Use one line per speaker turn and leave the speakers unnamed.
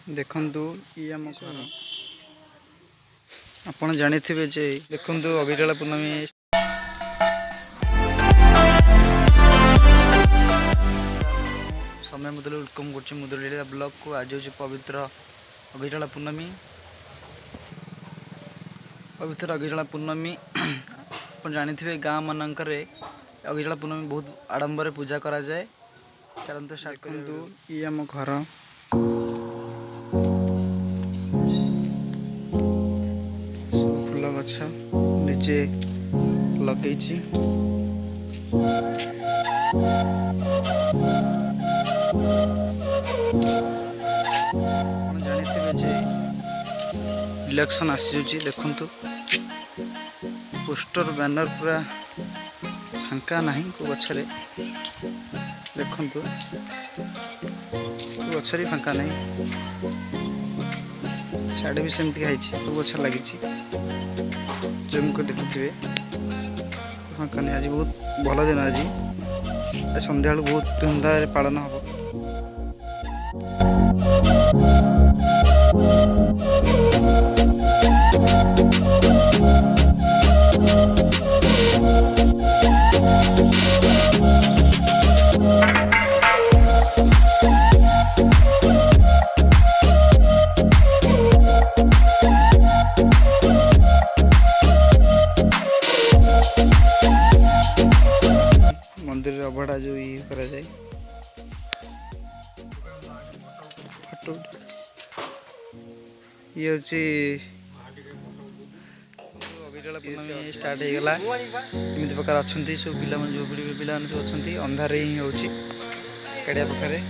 देखंतु ये आम घर आपण जानिथिबे जे देखंतु अविरला पूर्णमी समय मुदल वेलकम कर मुदल ब्लॉग को। आज हूँ पवित्र अगिराला पूर्णमी। पवित्र अगिराला पूर्णमी आप जानिथिबे गाँ मानकर अगिराला पूर्णमी बहुत आडंबर पूजा करा जाए। चलते स्टार्ट करंतु ये आम घर फूल गछ निचे लगे जानिथिबे जे इलेक्शन आसी देखंतु पोस्टर बैनर पूरा फांका नहीं को गछरे देखंतु गछरे फांका नहीं साड़े भी सेमती खाई को गछ लगी जूम को देखुए फांका नहीं। आज बहुत भल दिन आज संध्या बहुत धूमधाम पालन हम। मंदिर अभड़ा जो ये करा जाए फोटो ये हूँ अविरला पूर्णमी स्टार्ट हो गला। एमती प्रकार अच्छा सब पिला जो पिला सब अच्छा अंधार ही हो कड़िया पाखे